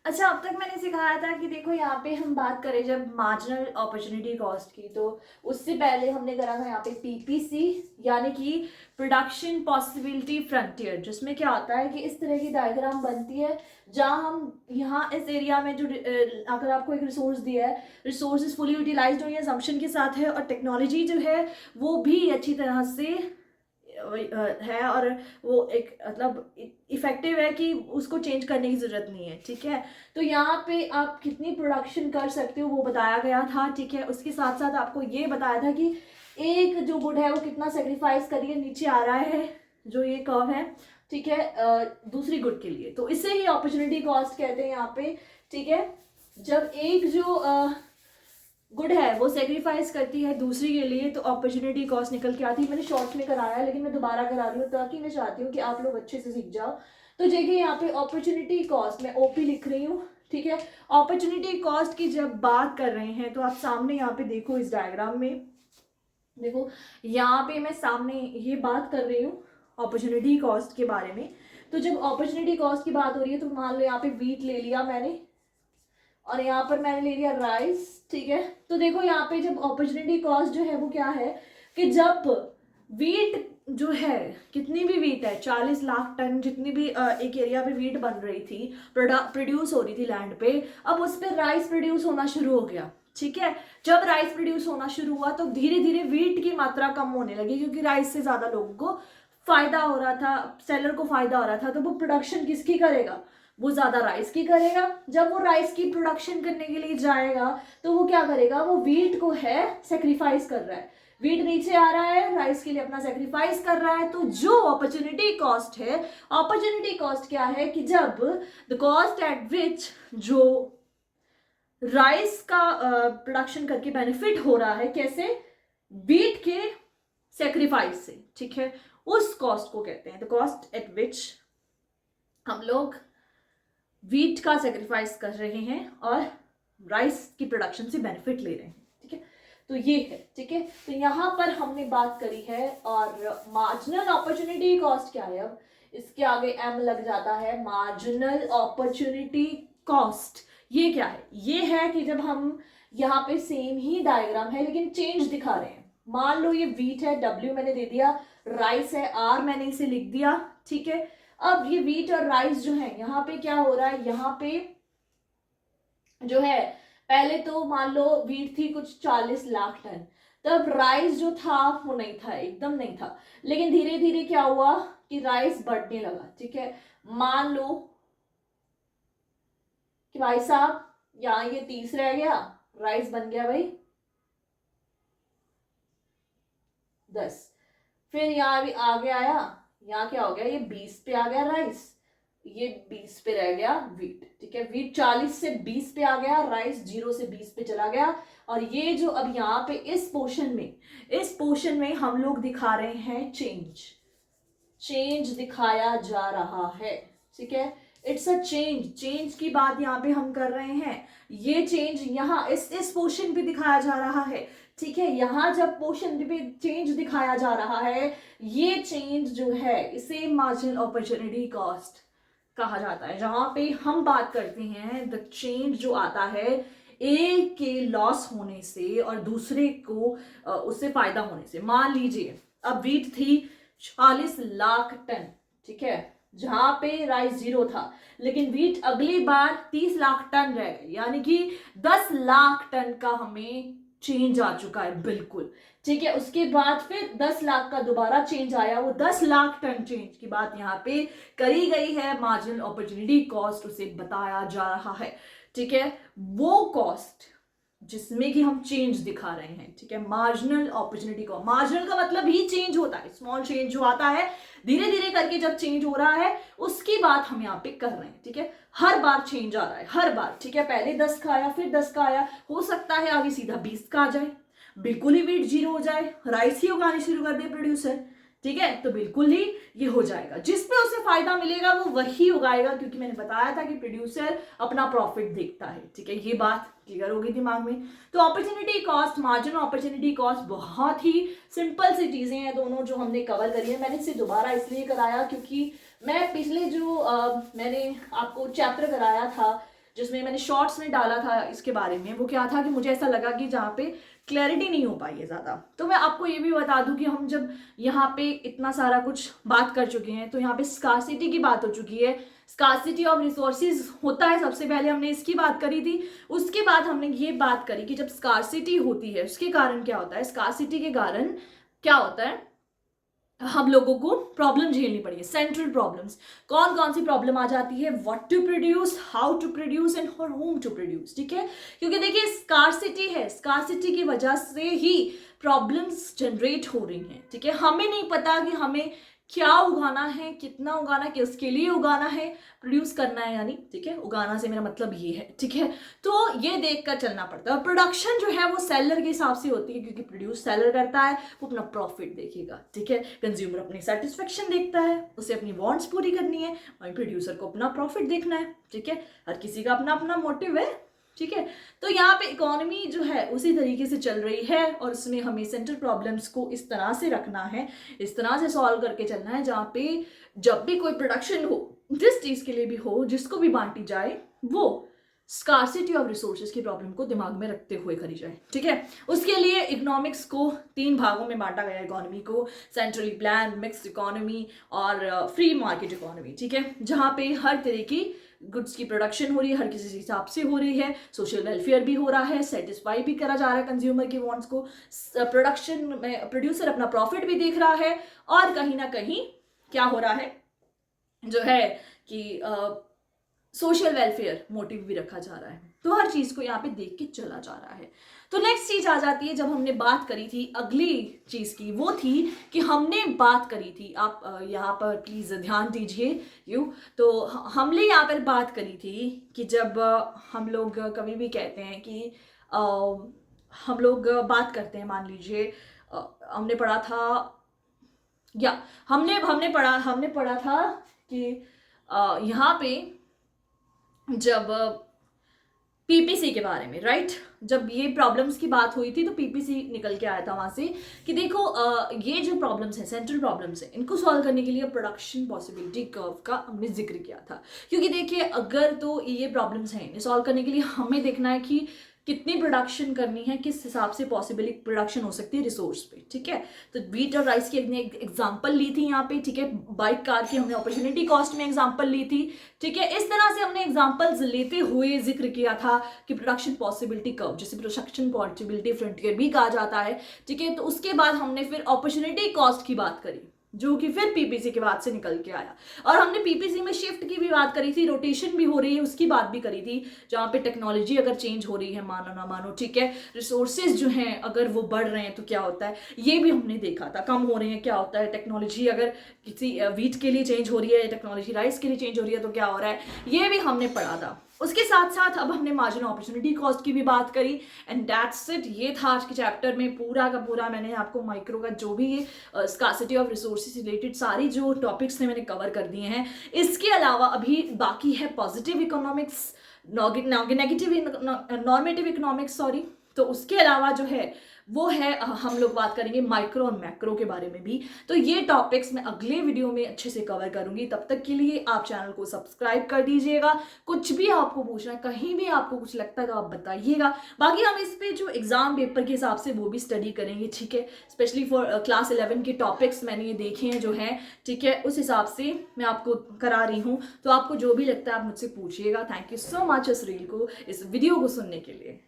अच्छा, अब तक मैंने सिखाया था कि देखो यहाँ पे हम बात करें जब मार्जिनल अपॉर्चुनिटी कॉस्ट की, तो उससे पहले हमने करा था यहाँ पे पीपीसी, यानी कि प्रोडक्शन पॉसिबिलिटी फ्रंटियर, जिसमें क्या होता है कि इस तरह की डायग्राम बनती है जहाँ हम यहाँ इस एरिया में जो अगर आपको एक रिसोर्स दिया है, रिसोर्स इज फुली यूटिलाइज्ड हो, ये असम्पशन के साथ है, और टेक्नोलॉजी जो है वो भी अच्छी तरह से है, और वो एक मतलब इफेक्टिव है कि उसको चेंज करने की ज़रूरत नहीं है। ठीक है, तो यहाँ पे आप कितनी प्रोडक्शन कर सकते हो वो बताया गया था। ठीक है, उसके साथ साथ आपको ये बताया था कि एक जो गुड है वो कितना सेक्रीफाइस करिए, नीचे आ रहा है जो ये कर्व है। ठीक है, दूसरी गुड के लिए, तो इसे ही अपॉर्चुनिटी कॉस्ट कहते हैं यहाँ पे। ठीक है, जब एक जो गुड है वो सेक्रीफाइस करती है दूसरी के लिए, तो अपॉर्चुनिटी कॉस्ट निकल के आती है। मैंने शॉर्ट्स में कराया है, लेकिन मैं दोबारा करा रही हूँ ताकि मैं चाहती हूँ कि आप लोग अच्छे से सीख जाओ। तो देखिए यहाँ पे अपॉर्चुनिटी कॉस्ट, मैं ओपी लिख रही हूँ। ठीक है, अपॉर्चुनिटी कॉस्ट की जब बात कर रहे हैं तो आप सामने यहाँ पे देखो, इस डायग्राम में देखो, यहाँ पे मैं सामने ये बात कर रही हूँ अपॉर्चुनिटी कॉस्ट के बारे में। तो जब अपॉर्चुनिटी कॉस्ट की बात हो रही है, तो मान लो यहाँ पे वीट ले लिया मैंने, और यहाँ पर मैंने ले लिया राइस। ठीक है, तो देखो यहाँ पे जब अपॉर्चुनिटी कॉस्ट जो है वो क्या है कि जब वीट जो है, कितनी भी वीट है, 40 लाख टन जितनी भी एक एरिया पे वीट बन रही थी, प्रोड्यूस हो रही थी लैंड पे, अब उस पर राइस प्रोड्यूस होना शुरू हो गया। ठीक है, जब राइस प्रोड्यूस होना शुरू हुआ तो धीरे धीरे वीट की मात्रा कम होने लगी, क्योंकि राइस से ज्यादा लोगों को फायदा हो रहा था, सेलर को फायदा हो रहा था, तो वो प्रोडक्शन किसकी करेगा, वो ज्यादा राइस की करेगा। जब वो राइस की प्रोडक्शन करने के लिए जाएगा तो वो क्या करेगा, वो वीट को है सेक्रीफाइस कर रहा है, वीट नीचे आ रहा है, राइस के लिए अपना सेक्रीफाइस कर रहा है। तो जो अपॉर्चुनिटी कॉस्ट है, अपॉर्चुनिटी कॉस्ट क्या है कि जब द कॉस्ट एट विच जो राइस का प्रोडक्शन करके बेनिफिट हो रहा है, कैसे, वीट के सेक्रीफाइस से। ठीक है, उस कॉस्ट को कहते हैं द कॉस्ट एट विच हम लोग वीट का सेक्रीफाइस कर रहे हैं और राइस की प्रोडक्शन से बेनिफिट ले रहे हैं। ठीक है, तो ये है। ठीक है, तो यहां पर हमने बात करी है। और मार्जिनल अपॉर्चुनिटी कॉस्ट क्या है, अब इसके आगे एम लग जाता है, मार्जिनल अपॉर्चुनिटी कॉस्ट। ये क्या है, ये है कि जब हम यहाँ पे सेम ही डायग्राम है लेकिन चेंज दिखा रहे हैं। मान लो ये वीट है, डब्ल्यू मैंने दे दिया, राइस है, आर मैंने इसे लिख दिया। ठीक है, अब ये वीट और राइस जो है, यहाँ पे क्या हो रहा है, यहाँ पे जो है, पहले तो मान लो वीट थी कुछ 40 लाख टन, तब राइस जो था वो नहीं था, एकदम नहीं था, लेकिन धीरे धीरे क्या हुआ कि राइस बढ़ने लगा। ठीक है, मान लो कि भाई साहब यहाँ ये 30 रह गया, राइस बन गया भाई 10, फिर यहाँ भी आगे आया, यहाँ क्या हो गया, ये 20 पे आ गया राइस, ये 20 पे रह गया वीट। ठीक है, वीट 40 से 20 पे आ गया, राइस 0 से 20 पे चला गया। और ये जो अब यहाँ पे इस पोर्शन में हम लोग दिखा रहे हैं चेंज दिखाया जा रहा है। ठीक है, इट्स अ चेंज की बात यहाँ पे हम कर रहे हैं। ये चेंज यहाँ इस पोर्शन पे दिखाया जा रहा है। ठीक है, यहाँ जब पोर्शन पे चेंज दिखाया जा रहा है, ये चेंज जो है इसे मार्जिनल अपॉर्चुनिटी कॉस्ट कहा जाता है, जहां पे हम बात करते हैं द चेंज जो आता है एक के लॉस होने से और दूसरे को उससे फायदा होने से। मान लीजिए अब वीट थी 40 लाख टन। ठीक है, जहां पे राइस 0 था, लेकिन वीट अगली बार 30 लाख टन रह गई, यानी कि 10 लाख टन का हमें चेंज आ चुका है बिल्कुल। ठीक है, उसके बाद फिर 10 लाख का दोबारा चेंज आया, वो 10 लाख टन चेंज की बात यहाँ पे करी गई है, मार्जिनल अपॉर्चुनिटी कॉस्ट उसे बताया जा रहा है। ठीक है, वो कॉस्ट जिसमें कि हम चेंज दिखा रहे हैं। ठीक है, मार्जिनल अपॉर्चुनिटी को, मार्जिनल का मतलब ही चेंज होता है, स्मॉल चेंज जो आता है, धीरे धीरे करके जब चेंज हो रहा है उसकी बात हम यहाँ पे कर रहे हैं। ठीक है, हर बार चेंज आ रहा है, हर बार। ठीक है, पहले 10 का आया, फिर 10 का आया, हो सकता है आगे सीधा 20 का आ जाए, बिल्कुल ही वेट 0 हो जाए, राइस ही उगाने शुरू कर दे प्रोड्यूसर। ठीक है, तो बिल्कुल ही ये हो जाएगा, जिसपे उसे फायदा मिलेगा वो वही उगाएगा, क्योंकि मैंने बताया था कि प्रोड्यूसर अपना प्रॉफिट देखता है। ठीक है, ये बात क्लियर होगी दिमाग में। तो opportunity cost, marginal opportunity cost, बहुत ही सिंपल सी चीजें हैं दोनों जो हमने कवर करी है। मैंने इसे दोबारा इसलिए कराया क्योंकि मैं पिछले जो मैंने आपको चैप्टर कराया था जिसमें मैंने शॉर्ट्स में डाला था इसके बारे में, वो क्या था कि मुझे ऐसा लगा कि जहाँ पे क्लैरिटी नहीं हो पाई है ज़्यादा। तो मैं आपको ये भी बता दूं कि हम जब यहाँ पे इतना सारा कुछ बात कर चुके हैं, तो यहाँ पे स्कार्सिटी की बात हो चुकी है, स्कार्सिटी ऑफ रिसोर्सेज होता है, सबसे पहले हमने इसकी बात करी थी। उसके बाद हमने ये बात करी कि जब स्कार्सिटी होती है उसके कारण क्या होता है, स्कार्सिटी के कारण क्या होता है, हम लोगों को प्रॉब्लम झेलनी पड़ी है। सेंट्रल प्रॉब्लम्स कौन कौन सी प्रॉब्लम आ जाती है, what to produce, how to produce and for whom to produce, ठीक है। क्योंकि देखिए स्कार्सिटी है, स्कार्सिटी की वजह से ही प्रॉब्लम्स जनरेट हो रही हैं, ठीक है। हमें नहीं पता कि हमें क्या उगाना है, कितना उगाना है, किसके लिए उगाना है, प्रोड्यूस करना है यानी, ठीक है। उगाना से मेरा मतलब ये है, ठीक है। तो ये देख कर चलना पड़ता है। और प्रोडक्शन जो है वो सेलर के हिसाब से होती है, क्योंकि प्रोड्यूस सेलर करता है, वो अपना प्रॉफिट देखेगा, ठीक है। कंज्यूमर अपनी सेटिस्फेक्शन देखता है, उसे अपनी वांट्स पूरी करनी है, वहीं प्रोड्यूसर को अपना प्रॉफिट देखना है, ठीक है। हर किसी का अपना अपना मोटिव है, ठीक है। तो यहाँ पे इकोनॉमी जो है उसी तरीके से चल रही है, और उसमें हमें सेंट्रल प्रॉब्लम्स को इस तरह से रखना है, इस तरह से सॉल्व करके चलना है, जहाँ पे जब भी कोई प्रोडक्शन हो, जिस चीज़ के लिए भी हो, जिसको भी बांटी जाए, वो स्कार्सिटी ऑफ रिसोर्सेज की प्रॉब्लम को दिमाग में रखते हुए करी जाए, ठीक है। उसके लिए इकोनॉमिक्स को 3 भागों में बांटा गया है, इकोनॉमी को, सेंट्रली प्लान, मिक्स्ड इकोनॉमी और फ्री मार्केट इकोनॉमी, ठीक है। जहाँ पे हर तरह की गुड्स की प्रोडक्शन हो रही है, हर किसी के हिसाब से हो रही है, सोशल वेलफेयर भी हो रहा है, सेटिस्फाई भी करा जा रहा है कंज्यूमर की वांट्स को, प्रोडक्शन में प्रोड्यूसर अपना प्रॉफिट भी देख रहा है, और कहीं ना कहीं क्या हो रहा है जो है कि सोशल वेलफेयर मोटिव भी रखा जा रहा है। तो हर चीज को यहाँ पे देख के चला जा रहा है। तो नेक्स्ट चीज आ जाती है, जब हमने बात करी थी अगली चीज की, वो थी कि हमने बात करी थी, आप यहाँ पर प्लीज ध्यान दीजिए तो हमने यहाँ पर बात करी थी कि जब हम लोग कभी भी कहते हैं कि हम लोग बात करते हैं, मान लीजिए हमने पढ़ा था, या हमने पढ़ा था कि यहाँ पे जब पीपीसी के बारे में, राइट, जब ये प्रॉब्लम्स की बात हुई थी तो पीपीसी निकल के आया था वहां से कि देखो ये जो प्रॉब्लम्स हैं, सेंट्रल प्रॉब्लम्स हैं, इनको सॉल्व करने के लिए प्रोडक्शन पॉसिबिलिटी कर्व का हमने जिक्र किया था। क्योंकि देखिए अगर तो ये प्रॉब्लम्स हैं, इन्हें सॉल्व करने के लिए हमें देखना है कि कितनी प्रोडक्शन करनी है, किस हिसाब से पॉसिबल प्रोडक्शन हो सकती है रिसोर्स पे, ठीक है। तो व्हीट और राइस की हमने एग्जांपल ली थी यहाँ पे, ठीक है। बाइक कार की हमने अपॉर्चुनिटी कॉस्ट में एग्जांपल ली थी, ठीक है। इस तरह से हमने एग्जांपल्स लेते हुए जिक्र किया था कि प्रोडक्शन पॉसिबिलिटी कर्व, जिसे प्रोडक्शन पॉसिबिलिटी फ्रंटियर भी कहा जाता है, ठीक है। तो उसके बाद हमने फिर अपॉर्चुनिटी कॉस्ट की बात करी, जो कि फिर पीपीसी के बाद से निकल के आया, और हमने पीपीसी में शिफ्ट की भी बात करी थी, रोटेशन भी हो रही है उसकी बात भी करी थी, जहाँ पे टेक्नोलॉजी अगर चेंज हो रही है, मानो ना मानो, ठीक है, रिसोर्सेज जो हैं अगर वो बढ़ रहे हैं तो क्या होता है, ये भी हमने देखा था। कम हो रहे हैं क्या होता है, टेक्नोलॉजी अगर किसी व्हीट के लिए चेंज हो रही है, टेक्नोलॉजी राइस के लिए चेंज हो रही है तो क्या हो रहा है, ये भी हमने पढ़ा था। उसके साथ साथ अब हमने मार्जिनल अपॉर्चुनिटी कॉस्ट की भी बात करी, एंड दैट्स इट। ये था आज के चैप्टर में पूरा का पूरा, मैंने आपको माइक्रो का जो भी ये स्कार्सिटी ऑफ रिसोर्सेज रिलेटेड सारी जो टॉपिक्स थे मैंने कवर कर दिए हैं। इसके अलावा अभी बाकी है positive economics, negative normative economics, sorry. तो उसके अलावा जो है वो है हम लोग बात करेंगे माइक्रो और मैक्रो के बारे में भी। तो ये टॉपिक्स मैं अगले वीडियो में अच्छे से कवर करूंगी। तब तक के लिए आप चैनल को सब्सक्राइब कर दीजिएगा। कुछ भी आपको पूछना है, कहीं भी आपको कुछ लगता है तो आप बताइएगा। बाकी हम इस पे जो एग्जाम पेपर के हिसाब से वो भी स्टडी करेंगे, ठीक है। स्पेशली फॉर क्लास 11 के टॉपिक्स मैंने ये देखे हैं जो हैं, ठीक है, उस हिसाब से मैं आपको करा रही हूँ। तो आपको जो भी लगता है आप मुझसे पूछिएगा। थैंक यू सो मच इस रील को, इस वीडियो को सुनने के लिए।